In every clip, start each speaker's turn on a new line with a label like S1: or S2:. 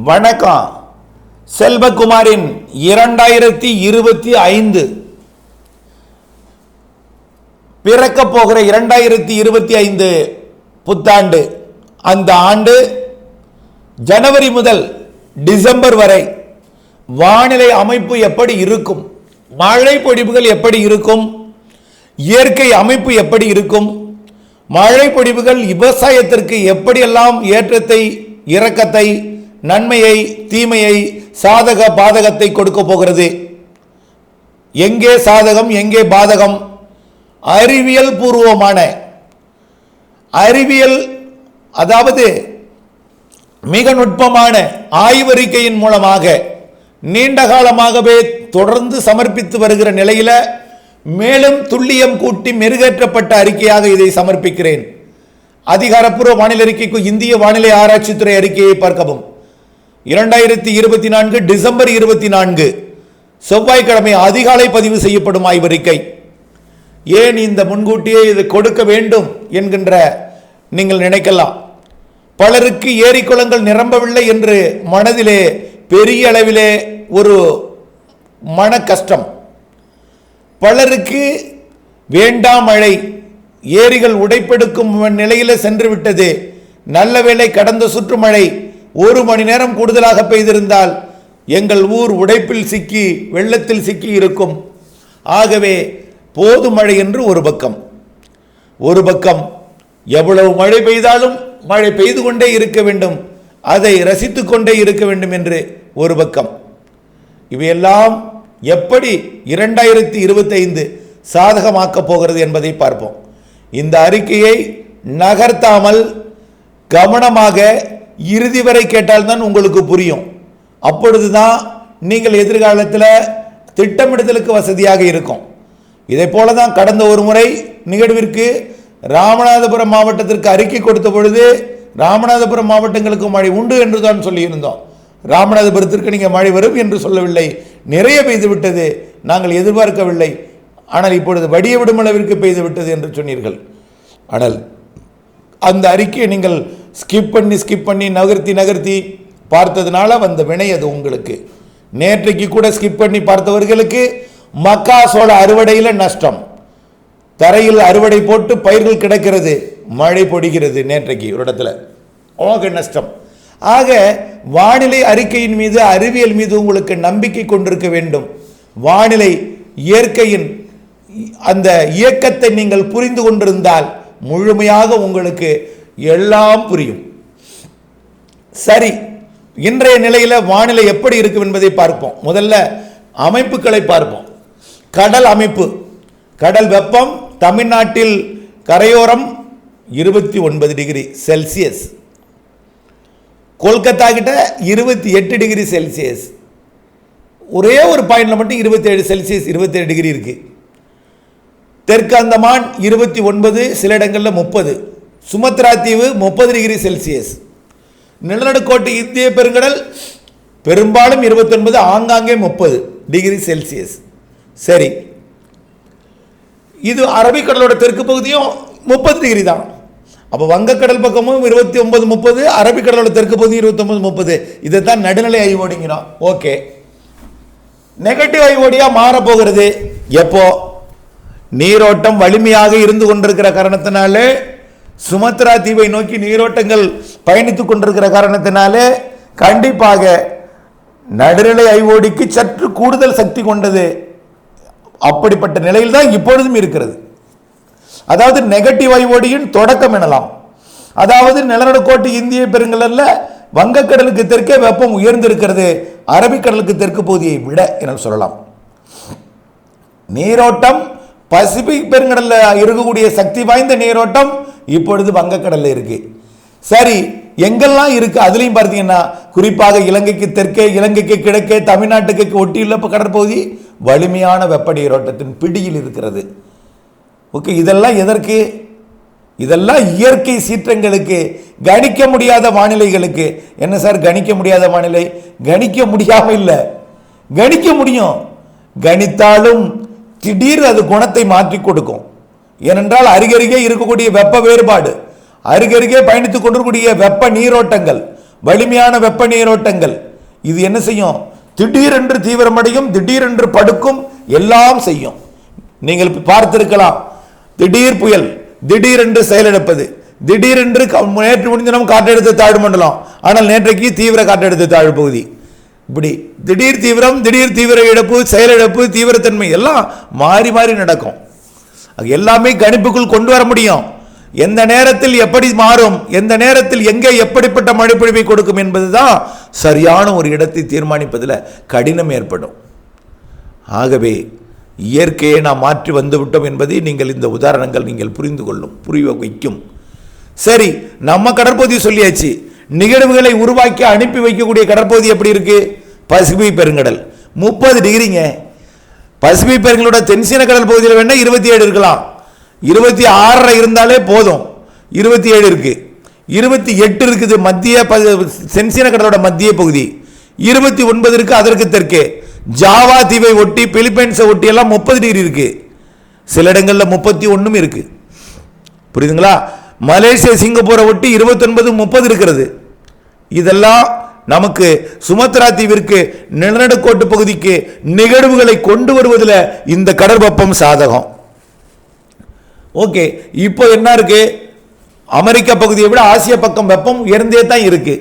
S1: வணக்கம். செல்வகுமாரின் 2025 பிறக்க போகிற 2025 புத்தாண்டு, அந்த ஆண்டு ஜனவரி முதல் டிசம்பர் வரை வானிலை அமைப்பு எப்படி இருக்கும், மழை பொழிவுகள் எப்படி இருக்கும், இயற்கை அமைப்பு எப்படி இருக்கும், மழை பொழிவுகள் விவசாயத்திற்கு எப்படியெல்லாம் ஏற்றத்தை இரக்கத்தை நன்மையை தீமையை சாதக பாதகத்தை கொடுக்க போகிறது, எங்கே சாதகம் எங்கே பாதகம், அறிவியல் பூர்வமான அறிவியல் அதாவது மிக நுட்பமான ஆய்வறிக்கையின் மூலமாக நீண்ட காலமாகவே தொடர்ந்து சமர்ப்பித்து வருகிற நிலையில் மேலும் துல்லியம் கூட்டி மெருகேற்றப்பட்ட அறிக்கையாக இதை சமர்ப்பிக்கிறேன். அதிகாரப்பூர்வ வானிலை அறிக்கைக்கு இந்திய வானிலை ஆராய்ச்சித்துறை அறிக்கையை பார்க்கவும். 2024 டிசம்பர் 24 செவ்வாய்க்கிழமை அதிகாலை பதிவு செய்யப்படும் ஆய்வறிக்கை. ஏன் இந்த முன்கூட்டியே இது கொடுக்க வேண்டும் என்கின்ற நீங்கள் நினைக்கலாம். பலருக்கு ஏரி குளங்கள் நிரம்பவில்லை என்று மனதிலே பெரிய அளவிலே ஒரு மன கஷ்டம். பலருக்கு வேண்டாம் மழை, ஏரிகள் உடைப்பெடுக்கும் நிலையில் சென்று விட்டது, நல்ல வேளை கடந்த சுற்று மழை 1 மணி நேரம் கூடுதலாக பெய்திருந்தால் எங்கள் ஊர் உடைப்பில் சிக்கி வெள்ளத்தில் சிக்கி இருக்கும். ஆகவே போது மழை என்று ஒரு பக்கம் எவ்வளவு மழை பெய்தாலும் மழை பெய்து கொண்டே இருக்க வேண்டும், அதை ரசித்து கொண்டே இருக்க வேண்டும் என்று ஒரு பக்கம். இவையெல்லாம் எப்படி 2025 சாதகமாக்கப் போகிறது என்பதை பார்ப்போம். இந்த அறிக்கையை நகர்த்தாமல் கவனமாக இறுதி வரை கேட்டால்தான் உங்களுக்கு புரியும். அப்பொழுதுதான் நீங்கள் எதிர்காலத்தில் திட்டமிடுதலுக்கு வசதியாக இருக்கும். இதை போல தான் கடந்த ஒரு முறை நிகழ்விற்கு ராமநாதபுரம் மாவட்டத்திற்கு அறிக்கை கொடுத்த பொழுது ராமநாதபுரம் மாவட்டங்களுக்கு மழை உண்டு என்று தான் சொல்லியிருந்தோம். ராமநாதபுரத்திற்கு நீங்கள் மழை வரும் என்று சொல்லவில்லை, நிறைய பெய்து விட்டது, நாங்கள் எதிர்பார்க்கவில்லை, ஆனால் இப்பொழுது வடிய விடும் அளவிற்கு பெய்து விட்டது என்று சொன்னீர்கள். ஆனால் அந்த அறிக்கையை நீங்கள் ஸ்கிப் பண்ணி நகர்த்தி பார்த்ததுனால வந்த வினை அது உங்களுக்கு. நேற்றைக்கு கூட ஸ்கிப் பண்ணி பார்த்தவர்களுக்கு மக்காசோள அறுவடையில் நஷ்டம், தரையில் அறுவடை போட்டு பயிர்கள் கிடக்கிறது, மழை பொடிகிறது நேற்றைக்கு ஒரு இடத்துல, நஷ்டம். ஆக வானிலை அறிக்கையின் மீது அறிவியல் மீது உங்களுக்கு நம்பிக்கை கொண்டிருக்க வேண்டும். வானிலை இயற்கையின் அந்த இயக்கத்தை நீங்கள் புரிந்து கொண்டிருந்தால் முழுமையாக உங்களுக்கு எல்லாம் புரியும். சரி, இன்றைய நிலையில் வானிலை எப்படி இருக்கும் என்பதை பார்ப்போம். முதல்ல அமைப்புகளை பார்ப்போம். கடல் அமைப்பு, கடல் வெப்பம் தமிழ்நாட்டில் கரையோரம் 29 டிகிரி செல்சியஸ், கொல்கத்தா கிட்ட 28 டிகிரி செல்சியஸ், ஒரே ஒரு பாயிண்ட்ல மட்டும் 27 செல்சியஸ் 27 டிகிரி இருக்கு. தெற்கு அந்தமான் 29, சில இடங்களில் 30, சுமத்ரா தீவு 30 டிகிரி செல்சியஸ், நிலநடுக்கோட்டு இந்திய பெருங்கடல் பெரும்பாலும் 29, ஆங்காங்கே 30 டிகிரி செல்சியஸ். சரி, இது அரபிக்கடலோட தெற்கு பகுதியும் 30 டிகிரி தான். அப்போ வங்கக்கடல் பக்கமும் 29, 30, அரபிக்கடலோட தெற்கு பகுதி 29, 30. இதை தான் நடுநிலை ஐஓடிங்கிறோம். ஓகே, நெகட்டிவ் ஐஓடியா மாறப்போகிறது எப்போ? நீரோட்டம் வலிமையாக இருந்து கொண்டிருக்கிற காரணத்தினாலே, சுமத்ரா தீவை நோக்கி நீரோட்டங்கள் பயணித்துக் கொண்டிருக்கிற காரணத்தினாலே கண்டிப்பாக நடுநிலை ஐஓடிக்கு சற்று கூடுதல் சக்தி கொண்டது. அப்படிப்பட்ட நிலையில் தான் இப்பொழுதும் இருக்கிறது. அதாவது நெகட்டிவ் ஐஓடியின் தொடக்கம் எனலாம். அதாவது நிலநடுக்கோட்டு இந்திய பெருங்கடல்ல வங்கக்கடலுக்கு தெற்கே வெப்பம் உயர்ந்திருக்கிறது, அரபிக்கடலுக்கு தெற்கு பகுதியை விட என சொல்லலாம். நீரோட்டம் பசிபிக் பெருங்கடல்ல இருக்கக்கூடிய சக்தி வாய்ந்த நீரோட்டம் இப்பொழுது வங்கக்கடல்ல இருக்கு. சரி, எங்கெல்லாம் இருக்கு அதுலயும் பார்த்தீங்கன்னா குறிப்பாக இலங்கைக்கு தெற்கே, இலங்கைக்கு கிழக்கே, தமிழ்நாட்டுக்கு ஒட்டியுள்ள கடற்பகுதி வலிமையான வெப்ப நீரோட்டத்தின் பிடியில் இருக்கிறது. ஓகே, இதெல்லாம் எதற்கு? இதெல்லாம் இயற்கை சீற்றங்களுக்கு, கணிக்க முடியாத வானிலைகளுக்கு. என்ன சார் கணிக்க முடியாத வானிலை? கணிக்க முடியாம இல்லை, கணிக்க முடியும். கணித்தாலும் திடீர் அது குணத்தை மாற்றி கொடுக்கும். ஏனென்றால் அருகருகே இருக்கக்கூடிய வெப்ப வேறுபாடு, அருகருகே பயணித்துக் கொண்டிருக்கூடிய வெப்ப நீரோட்டங்கள், வலிமையான வெப்ப நீரோட்டங்கள். இது என்ன செய்யும்? திடீரென்று தீவிரமடையும், திடீரென்று படுக்கும், எல்லாம் செய்யும். நீங்கள் பார்த்திருக்கலாம், திடீர் புயல், திடீரென்று செயலிழப்பது, திடீரென்று நேற்று முடிஞ்ச காற்றழுத்த தாழ்வு மண்டலம், ஆனால் நேற்றைக்கு தீவிர காற்றழுத்த தாழ்வு பகுதி. இப்படி திடீர் தீவிரம், திடீர் தீவிர இழப்பு, செயலிழப்பு, தீவிரத்தன்மை எல்லாம் மாறி மாறி நடக்கும். எல்லாமே கணிப்புக்குள் கொண்டு வர முடியும். எந்த நேரத்தில் எப்படி மாறும், எந்த நேரத்தில் எங்கே எப்படிப்பட்ட மழை பொழிவை கொடுக்கும் என்பதுதான் சரியான ஒரு இடத்தை தீர்மானிப்பதில் கடினம் ஏற்படும். ஆகவே இயற்கையை நாம் மாற்றி வந்துவிட்டோம் என்பதை நீங்கள் இந்த உதாரணங்கள் நீங்கள் புரிய வைக்கும். சரி, நம்ம கடற்பகுதி சொல்லியாச்சு. நிகழ்வுகளை உருவாக்கி அனுப்பி வைக்கக்கூடிய கடற்பகுதி எப்படி இருக்கு? பசிபிக் பெருங்கடல் 30 டிகிரிங்க. பசிபிக் பெருங்கடலோட தென்சீன கடல் பகுதியில் வேணா 27 இருக்கலாம், 26 இருந்தாலே போதும். 27 இருக்கு, 28 இருக்குது மத்திய தென்சீன கடலோட மத்திய பகுதி, 29 இருக்கு அதற்கு தெற்கே. ஜாவா தீவை ஒட்டி, பிலிப்பைன்ஸை ஒட்டி எல்லாம் 30 டிகிரி இருக்கு. சில இடங்களில் 31 இருக்கு. புரியுதுங்களா? மலேசியா சிங்கப்பூரை ஒட்டி 29, 30 இருக்கிறது. இதெல்லாம் நமக்கு சுமத்ரா தீவிற்கு நிலநடுக்கோட்டு பகுதிக்கு நிகழ்வுகளை கொண்டு வருவதில் இந்த கடற்பப்பம் சாதகம். ஓகே, இப்போ என்ன இருக்கு? அமெரிக்க பகுதியை விட ஆசிய பக்கம் வெப்பம் உயர்ந்தே தான் இருக்கு.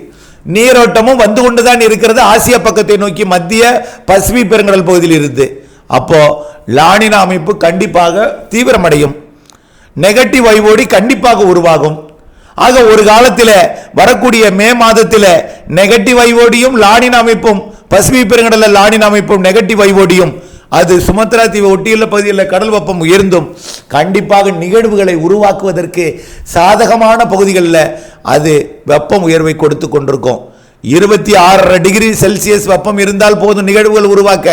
S1: நீரோட்டமும் வந்து கொண்டுதான் இருக்கிறது ஆசிய பக்கத்தை நோக்கி, மத்திய பசிபிக் பெருங்கடல் பகுதியில் இருந்து. அப்போ லானினா அமைப்பு கண்டிப்பாக தீவிரமடையும், நெகட்டிவ் வைவோடி கண்டிப்பாக உருவாகும். ஆக ஒரு காலத்தில் வரக்கூடிய மே மாதத்தில் நெகட்டிவ் வைவோடியும் லானினா அமைப்பும், பசிபிக் பெருங்கடலில் லானினா அமைப்பும் நெகட்டிவ் வைவோடியும், அது சுமத்ரா தீவை ஒட்டியுள்ள பகுதியில் கடல் வெப்பம் உயர்ந்தும் கண்டிப்பாக நிகழ்வுகளை உருவாக்குவதற்கு சாதகமான பகுதிகளில் அது வெப்பம் உயர்வை கொடுத்து கொண்டிருக்கும். 26 டிகிரி செல்சியஸ் வெப்பம் இருந்தால் போதும் நிகழ்வுகள் உருவாக்க.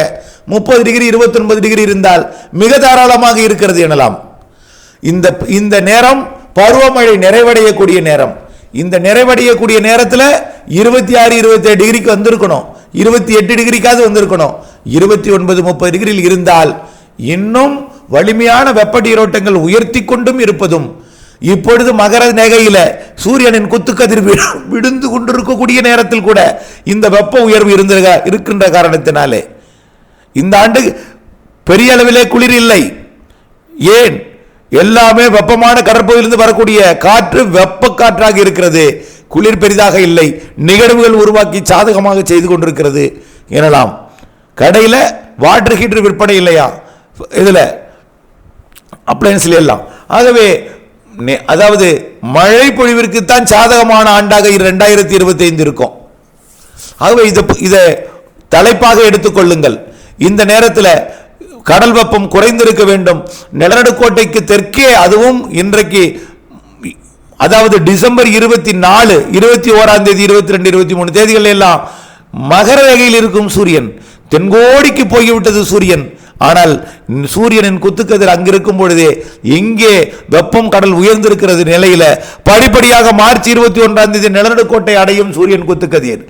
S1: 30 டிகிரி 29 டிகிரி இருந்தால் மிக தாராளமாக இருக்கிறது எனலாம். இந்த நேரம் பருவமழை நிறைவடையக்கூடிய நேரம். இந்த நிறைவடையக்கூடிய நேரத்தில் 26, 27 டிகிரிக்கு வந்திருக்கணும், 28 டிகிரிக்காவது வந்திருக்கணும். 29, 30 டிகிரியில் இருந்தால் இன்னும் வலிமையான வெப்ப நீரோட்டங்கள் உயர்த்தி கொண்டும் இருப்பதும், இப்பொழுது மகர நேகையில சூரியனின் குத்துக்கதிர் விழுந்து கொண்டிருக்கக்கூடிய நேரத்தில் கூட இந்த வெப்ப உயர்வு இருக்கின்ற காரணத்தினாலே இந்த ஆண்டு பெரிய அளவிலே குளிர் இல்லை. ஏன்? எல்லாமே வெப்பமான கடற்பகுதியிலிருந்து வரக்கூடிய காற்று வெப்ப காற்றாக இருக்கிறது. குளிர் பெரிதாக இல்லை, நிகழ்வுகள் உருவாக்கி சாதகமாக செய்து கொண்டிருக்கிறது எனலாம். கடையில் வாட்டர் ஹீட்டர் விற்பனை இல்லையா இதில் அப்ளையன்ஸ்ல எல்லாம். ஆகவே அதாவது மழை பொழிவிற்கு தான் சாதகமான ஆண்டாக 2025 இருக்கும். ஆகவே இதை தலைப்பாக எடுத்துக்கொள்ளுங்கள். இந்த நேரத்தில் கடல் வெப்பம் குறைந்திருக்க வேண்டும். நிலநடுக்கோட்டைக்கு தெற்கே, அதுவும் இன்றைக்கு அதாவது டிசம்பர் 24, 21ஆம் தேதி, 22, 23 தேதிகள் எல்லாம் மகர ரேகையில் இருக்கும் சூரியன் தென்கோடிக்கு போய்விட்டது சூரியன். ஆனால் சூரியனின் குத்துக்கதிர் அங்கிருக்கும் பொழுதே இங்கே வெப்பம் கடல் உயர்ந்திருக்கிறது நிலையில படிப்படியாக மார்ச் 21ஆம் தேதி நிலநடுக்கோட்டை அடையும் சூரியன் குத்துக்கதிர்.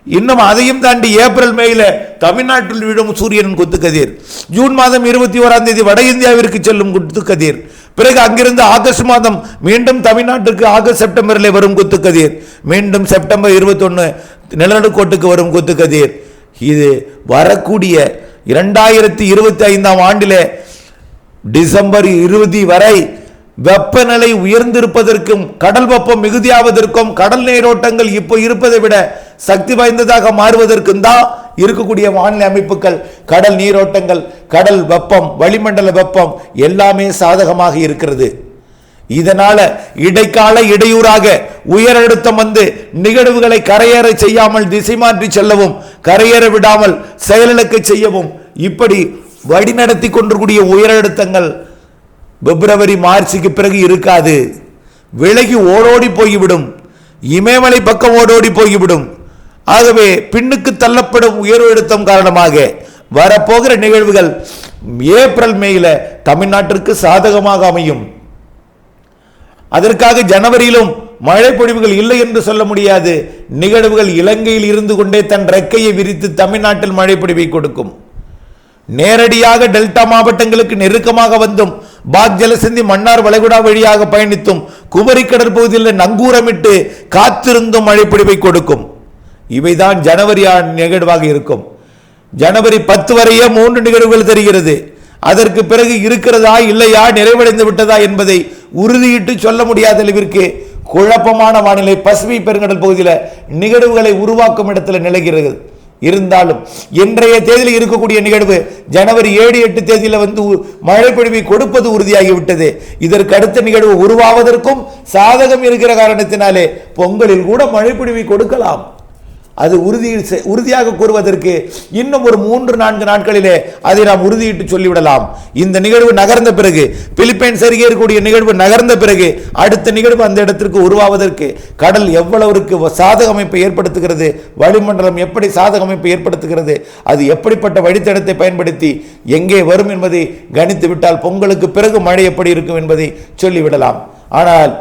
S1: இன்னும் அதையும் தாண்டி ஏப்ரல் மேல தமிழ்நாட்டில் விடும் சூரியனின் குத்துக்கதிர். ஜூன் மாதம் 21ஆம் தேதி வட இந்தியாவிற்கு செல்லும் குத்துக்கதிர். பிறகு அங்கிருந்து ஆகஸ்ட் மாதம் மீண்டும் தமிழ்நாட்டுக்கு ஆகஸ்ட் செப்டம்பரில் வரும் குத்துக்கதிர். மீண்டும் செப்டம்பர் 21 நிலநடுக்கோட்டுக்கு வரும் குத்துக்கதிர். இது வரக்கூடிய 2025ஆம் ஆண்டிலே டிசம்பர் 20 வரை வெப்பநிலை உயர்ந்திருப்பதற்கும் கடல் வெப்பம் மிகுதியாவதற்கும் கடல் நீரோட்டங்கள் இப்போ இருப்பதை விட சக்தி வாய்ந்ததாக மாறுவதற்கும் தான் இருக்கக்கூடிய வானிலை அமைப்புகள், கடல் நீரோட்டங்கள், கடல் வெப்பம், வளிமண்டல வெப்பம் எல்லாமே சாதகமாக இருக்கிறது. இதனால இடைக்கால இடையூறாக உயர் அழுத்தம் வந்து நிகழ்வுகளை கரையேற செய்யாமல் திசை மாற்றி செல்லவும், கரையேற விடாமல் செயலிழக்க செய்யவும், இப்படி வழிநடத்தி கொண்டிருக்கூடிய உயர் அழுத்தங்கள் பிப்ரவரி மார்ச்சுக்கு பிறகு இருக்காது. விலகி ஓடோடி போய்விடும், இமயமலை பக்கம் ஓடோடி போய்விடும். ஆகவே பின்னுக்கு தள்ளப்படும் உயர் அழுத்தம் காரணமாக வரப்போகிற நிகழ்வுகள் ஏப்ரல் மேல தமிழ்நாட்டிற்கு சாதகமாக அமையும். அதற்காக ஜனவரியிலும் மழை பொழிவுகள் இல்லை என்று சொல்ல முடியாது. நிகழ்வுகள் இலங்கையில் இருந்து கொண்டே தன் ரெக்கையை விரித்து தமிழ்நாட்டில் மழை பொழிவை கொடுக்கும். நேரடியாக டெல்டா மாவட்டங்களுக்கு நெருக்கமாக வந்தும் பாக் ஜலசந்தி மன்னார் வளைகுடா வழியாக பயணித்தும் குமரி கடற்பகுதியில் நங்கூரமிட்டு காத்திருந்தும் மழை பொழிவை கொடுக்கும். இவைதான் ஜனவரி நிகழ்வாக இருக்கும். ஜனவரி 10 வரையே 3 நிகழ்வுகள் தெரிகிறது. அதற்கு பிறகு இருக்கிறதா இல்லையா, நிறைவடைந்து விட்டதா என்பதை உறுதியிட்டு சொல்ல முடியாத அளவிற்கு குழப்பமான வானிலை பசிபிக் பெருங்கடல் பகுதியில் நிகழ்வுகளை உருவாக்கும் இடத்துல நிலைகிறது. இருந்தாலும் இன்றைய தேதியில் இருக்கக்கூடிய நிகழ்வு ஜனவரி 7-8 தேதியில் மழை பொழிவை கொடுப்பது உறுதியாகிவிட்டது. இதற்கு அடுத்த நிகழ்வு உருவாவதற்கும் சாதகம் இருக்கிற காரணத்தினாலே பொங்கலில் கூட மழை பொழிவை கொடுக்கலாம். அது உறுதியாக கூறுவதற்கு இன்னும் ஒரு 3-4 நாட்களிலே அதை நாம் உறுதியிட்டு சொல்லிவிடலாம். இந்த நிகழ்வு நகர்ந்த பிறகு, பிலிப்பைன்ஸ் அருகே இருக்கக்கூடிய நிகழ்வு நகர்ந்த பிறகு அடுத்த நிகழ்வு அந்த இடத்திற்கு உருவாவதற்கு கடல் எவ்வளவுக்கு சாதக அமைப்பை ஏற்படுத்துகிறது, வளிமண்டலம் எப்படி சாதக அமைப்பை ஏற்படுத்துகிறது, அது எப்படிப்பட்ட வழித்தடத்தை பயன்படுத்தி எங்கே வரும் என்பதை கணித்து விட்டால் பொங்கலுக்கு பிறகு மழை எப்படி இருக்கும் என்பதை சொல்லிவிடலாம். ஆனால்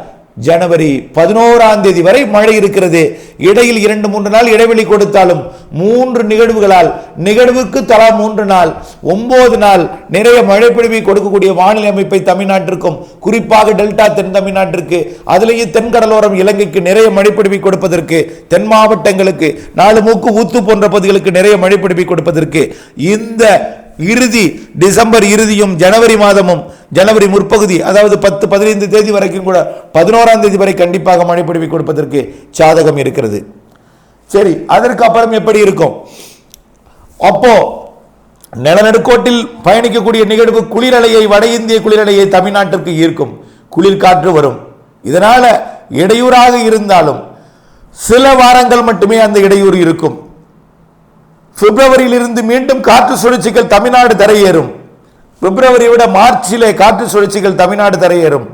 S1: ஜனவரி 11ஆம் தேதி வரை மழை இருக்கிறது. இடையில் 2-3 நாள் இடைவெளி கொடுத்தாலும் 3 நிகழ்வுகளால், நிகழ்வுக்கு தலா 3 நாள், 9 நாள் நிறைய மழை பொழிவை கொடுக்கக்கூடிய வானிலை அமைப்பை தமிழ்நாட்டிற்கும், குறிப்பாக டெல்டா தென் தமிழ்நாட்டிற்கு, அதிலேயே தென்கடலோரம் இலங்கைக்கு நிறைய மழை பொழிவை கொடுப்பதற்கு, தென் மாவட்டங்களுக்கு, 4 மூக்கு ஊத்து போன்ற பகுதிகளுக்கு நிறைய மழை பொழிவை கொடுப்பதற்கு இந்த இறுதி டிசம்பர் இறுதியும் ஜனவரி மாதமும், ஜனவரி முற்பகுதி, அதாவது 10-15 தேதி வரைக்கும் கூட 11ஆம் தேதி வரை கண்டிப்பாக மழை பொழிவை கொடுப்பதற்கு சாதகம் இருக்கிறது. சரி, அதற்கு அப்புறம் எப்படி இருக்கும்? அப்போ நிலநடுக்கோட்டில் பயணிக்கக்கூடிய நிகழ்வு குளிரலையை, வட இந்திய குளிரலையை தமிழ்நாட்டிற்கு ஈர்க்கும். குளிர் காற்று வரும். இதனால இடையூறாக இருந்தாலும் சில வாரங்கள் மட்டுமே அந்த இடையூறு இருக்கும். பிப்ரவரியிலிருந்து மீண்டும் காற்று சுழற்சிகள் தமிழ்நாடு தரையேறும். பிப்ரவரியை விட மார்ச்சிலே காற்று சுழற்சிகள் தமிழ்நாடு தரையேறும்.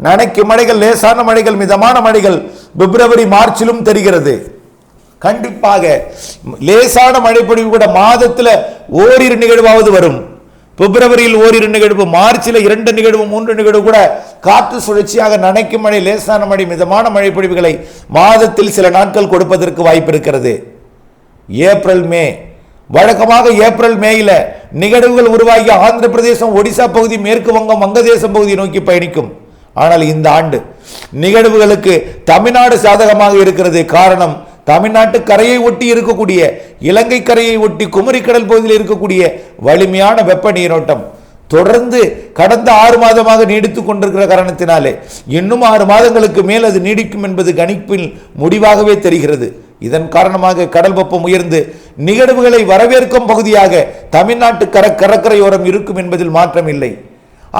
S1: நனைக்கும் மழைகள், லேசான மழைகள், மிதமான மழைகள் பிப்ரவரி மார்ச்சிலும் தெரிகிறது. கண்டிப்பாக லேசான மழை பொழிவு கூட மாதத்தில் ஓரிரு நிகழ்வாவது வரும். பிப்ரவரியில் ஓரிரு நிகழ்வு, மார்ச்சில் 2 நிகழ்வு 3 நிகழ்வு கூட காற்று சுழற்சியாக நனைக்கும் மழை, லேசான மழை, மிதமான மழை பொழிவுகளை மாதத்தில் சில நாட்கள் கொடுப்பதற்கு வாய்ப்பு இருக்கிறது. ஏப்ரல் மே, வழக்கமாக ஏப்ரல் மேயில நிகழ்வுகள் உருவாகி ஆந்திர பிரதேசம், ஒடிசா பகுதி, மேற்கு வங்கம், வங்கதேசம் பகுதியை நோக்கி பயணிக்கும். ஆனால் இந்த ஆண்டு நிகழ்வுகளுக்கு தமிழ்நாடு சாதகமாக இருக்கிறது. காரணம், தமிழ்நாட்டு கரையை ஒட்டி இருக்கக்கூடிய, இலங்கை கரையை ஒட்டி குமரிக்கடல் பகுதியில் இருக்கக்கூடிய வலிமையான வெப்ப நீரோட்டம் தொடர்ந்து கடந்த 6 மாதமாக நீடித்துக் கொண்டிருக்கிற காரணத்தினாலே இன்னும் 6 மாதங்களுக்கு மேல் அது நீடிக்கும் என்பது கணிப்பில் முடிவாகவே தெரிகிறது. இதன் காரணமாக கடல் வெப்பம் உயர்ந்து நிகழ்வுகளை வரவேற்கும் பகுதியாக தமிழ்நாட்டு கடற்கரையோரம் இருக்கும் என்பதில் மாற்றம் இல்லை.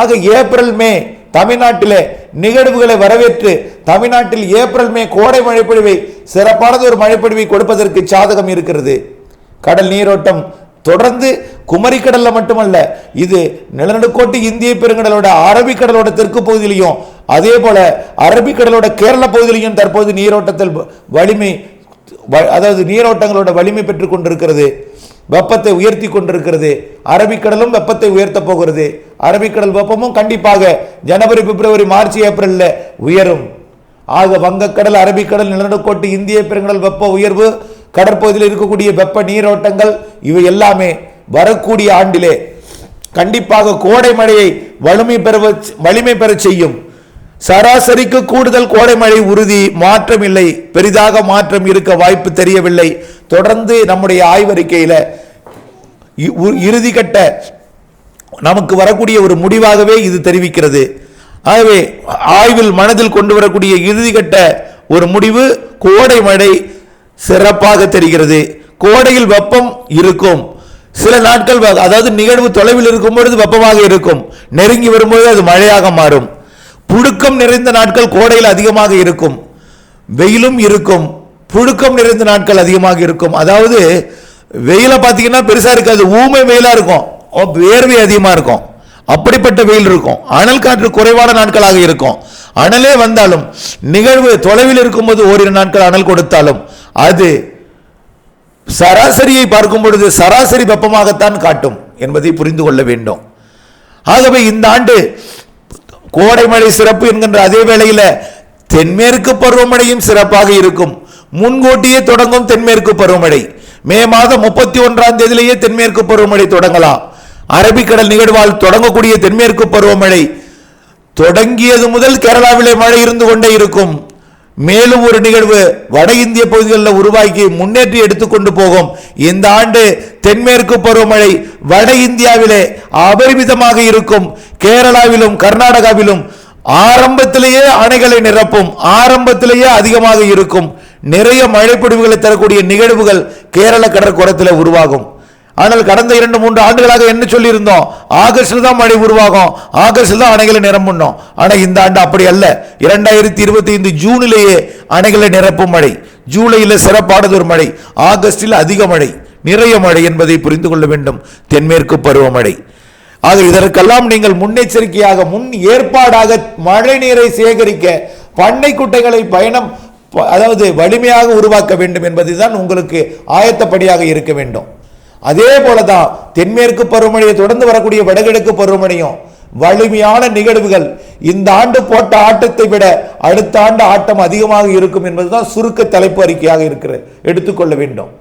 S1: ஆக ஏப்ரல் மே தமிழ்நாட்டிலே நிகழ்வுகளை வரவேற்று தமிழ்நாட்டில் ஏப்ரல் மே கோடை மழைப்பொழிவை, சிறப்பானது ஒரு மழைப்பொழிவை கொடுப்பதற்கு சாதகம் இருக்கிறது. கடல் நீரோட்டம் தொடர்ந்து குமரிக்கடல்ல மட்டுமல்ல, இது நிலநடுக்கோட்டு இந்திய பெருங்கடலோட, அரபிக்கடலோட தெற்கு பகுதியிலையும், அதே போல அரபிக்கடலோட கேரள பகுதியிலையும் தற்போது நீரோட்டத்தில் வலிமை, அதாவது நீரோட்டங்களோட வலிமை பெற்றுக் கொண்டிருக்கிறது. வெப்பத்தை உயர்த்தி கொண்டிருக்கிறது. அரபிக்கடலும் வெப்பத்தை உயர்த்த போகிறது. அரபிக்கடல் வெப்பமும் கண்டிப்பாக ஜனவரி, பிப்ரவரி, மார்ச், ஏப்ரல்ல உயரும். ஆக வங்கக்கடல், அரபிக்கடல், நிலநடுக்கோட்டு இந்திய பெருங்கடல் வெப்ப உயர்வு, கடற்பகுதியில் இருக்கக்கூடிய வெப்ப நீரோட்டங்கள், இவை எல்லாமே வரக்கூடிய ஆண்டிலே கண்டிப்பாக கோடை மழையை வலிமை பெற செய்யும். சராசரிக்கு கூடுதல் கோடை மழை உறுதி, மாற்றம் இல்லை. பெரிதாக மாற்றம் இருக்க வாய்ப்பு தெரியவில்லை. தொடர்ந்து நம்முடைய ஆய்வறிக்கையில் இறுதிக்கட்ட நமக்கு வரக்கூடிய ஒரு முடிவாகவே இது தெரிவிக்கிறது. ஆகவே ஆய்வில் மனதில் கொண்டு வரக்கூடிய இறுதிக்கட்ட ஒரு முடிவு, கோடை மழை சிறப்பாக தெரிகிறது. கோடையில் வெப்பம் இருக்கும். சில நாட்கள், அதாவது நிகழ்வு தொலைவில் இருக்கும் பொழுது வெப்பமாக இருக்கும், நெருங்கி வரும்போது அது மழையாக மாறும். புழுக்கம் நிறைந்த நாட்கள் கோடையில் அதிகமாக இருக்கும், வெயிலும் இருக்கும். புழுக்கம் நிறைந்த நாட்கள் அதிகமாக இருக்கும். அதாவது வெயில பார்த்தீங்கன்னா பெருசா இருக்காது, ஊமை வெயிலா இருக்கும், வேர்வை அதிகமா இருக்கும், அப்படிப்பட்ட வெயில் இருக்கும். அனல் காற்று குறைவான நாட்களாக இருக்கும். அனலே வந்தாலும் நிகழ்வு தொலைவில் இருக்கும்போது ஓரிரு நாட்கள் அனல் கொடுத்தாலும் அது சராசரியை பார்க்கும் பொழுது சராசரி வெப்பமாகத்தான் காட்டும் என்பதை புரிந்து கொள்ள வேண்டும். ஆகவே இந்த ஆண்டு கோடை மழை சிறப்பு என்கின்ற அதே வேளையில் தென்மேற்கு பருவமழையும் சிறப்பாக இருக்கும். முன்கூட்டியே தொடங்கும் தென்மேற்கு பருவமழை. மே மாதம் 31ஆம் தேதியிலேயே தென்மேற்கு பருவமழை தொடங்கலாம். அரபிக்கடல் நிகழ்வால் தொடங்கக்கூடிய தென்மேற்கு பருவமழை தொடங்கியது முதல் கேரளாவிலே மழை இருந்து கொண்டே இருக்கும். மேலும் ஒரு நிகழ்வு வட இந்திய பகுதிகளில் உருவாக்கி முன்னேற்றி எடுத்துக்கொண்டு போகும். இந்த ஆண்டு தென்மேற்கு பருவமழை வட இந்தியாவிலே அபரிமிதமாக இருக்கும். கேரளாவிலும் கர்நாடகாவிலும் ஆரம்பத்திலேயே அணைகளை நிரப்பும், ஆரம்பத்திலேயே அதிகமாக இருக்கும். நிறைய மழைப்பொழிவுகளை தரக்கூடிய நிகழ்வுகள் கேரள கடற்கரையில் உருவாகும். ஆனால் கடந்த 2-3 ஆண்டுகளாக என்ன சொல்லியிருந்தோம், ஆகஸ்டில் தான் மழை உருவாகும், ஆகஸ்டில் தான் அணைகளை நிரம்பணும். ஆனால் இந்த ஆண்டு அப்படி அல்ல. 2025 ஜூனிலேயே அணைகளை நிரப்பும் மழை, ஜூலையில் சிறப்பானது ஒரு மழை, ஆகஸ்டில் அதிக மழை, நிறைய மழை என்பதை புரிந்து கொள்ள வேண்டும். தென்மேற்கு பருவமழை. ஆக இதற்கெல்லாம் நீங்கள் முன்னெச்சரிக்கையாக முன் ஏற்பாடாக மழை நீரை சேகரிக்க பண்ணை குட்டைகளை அதாவது வலிமையாக உருவாக்க வேண்டும் என்பதுதான் உங்களுக்கு ஆயத்தப்படியாக இருக்க வேண்டும். அதே போலதான் தென்மேற்கு பருவமழையை தொடர்ந்து வரக்கூடிய வடகிழக்கு பருவமழையும் வலிமையான நிகழ்வுகள். இந்த ஆண்டு போட்ட ஆட்டத்தை விட அடுத்த ஆண்டு ஆட்டம் அதிகமாக இருக்கும் என்பதுதான் சுருக்க தலைப்பு அறிக்கையாக இருக்கிறது, எடுத்துக்கொள்ள வேண்டும்.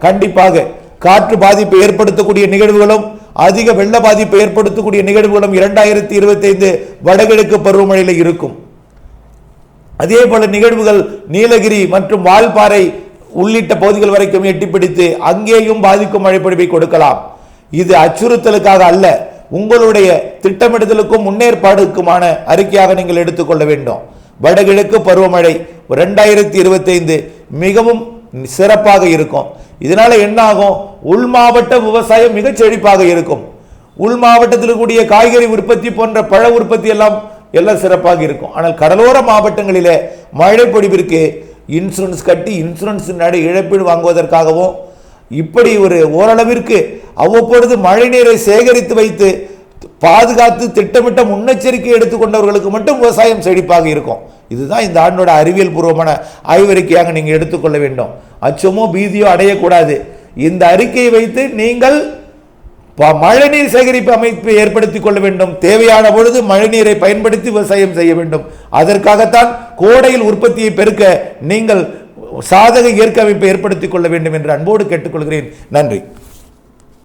S1: கண்டிப்பாக காற்று பாதிப்பை ஏற்படுத்தக்கூடிய நிகழ்வுகளும் அதிக வெள்ள பாதிப்பை ஏற்படுத்தக்கூடிய நிகழ்வுகளும் 2025 வடகிழக்கு பருவமழையில் இருக்கும். அதே போல நிகழ்வுகள் நீலகிரி மற்றும் வால்பாறை உள்ளிட்ட பகுதிகள் வரைக்கும் எட்டிப்பிடித்து அங்கேயும் பாதிக்கும் மழைப்பொழிவை கொடுக்கலாம். இது அச்சுறுத்தலுக்காக அல்ல, உங்களுடைய திட்டமிடுதலுக்கும் முன்னேற்பாடுக்குமான அறிக்கையாக நீங்கள் எடுத்துக்கொள்ள வேண்டும். வடகிழக்கு பருவமழை 2025 மிகவும் சிறப்பாக இருக்கும். இதனால என்ன ஆகும், உள் மாவட்ட விவசாயம் மிக செழிப்பாக இருக்கும். உள் மாவட்டத்தில் கூடிய காய்கறி உற்பத்தி போன்ற பழ உற்பத்தி எல்லாம் சிறப்பாக இருக்கும். ஆனால் கடலோர மாவட்டங்களிலே மழை பொழிவிற்கு இன்சூரன்ஸ் கட்டி இன்சூரன்ஸ் இழப்பீடு வாங்குவதற்காகவும் இப்படி ஒரு ஓரளவிற்கு அவ்வப்பொழுது மழை நீரை சேகரித்து வைத்து பாதுகாத்து திட்டமிட்ட முன்னெச்சரிக்கை எடுத்துக்கொண்டவர்களுக்கு மட்டும் விவசாயம் செழிப்பாக இருக்கும். இதுதான் இந்த ஆண்டோட அறிவியல் பூர்வமான ஆய்வறிக்கையாக நீங்கள் எடுத்துக்கொள்ள வேண்டும். அச்சமோ பீதியோ அடையக்கூடாது. இந்த அறிக்கையை வைத்து நீங்கள் மழைநீர் சேகரிப்பு அமைப்பை ஏற்படுத்திக் கொள்ள வேண்டும். தேவையான பொழுது மழைநீரை பயன்படுத்தி விவசாயம் செய்ய வேண்டும். அதற்காகத்தான் கோடையில் உற்பத்தியை பெருக்க நீங்கள் சாதக இயற்கை அமைப்பை ஏற்படுத்திக் கொள்ள வேண்டும் என்று அன்போடு கேட்டுக்கொள்கிறேன். நன்றி.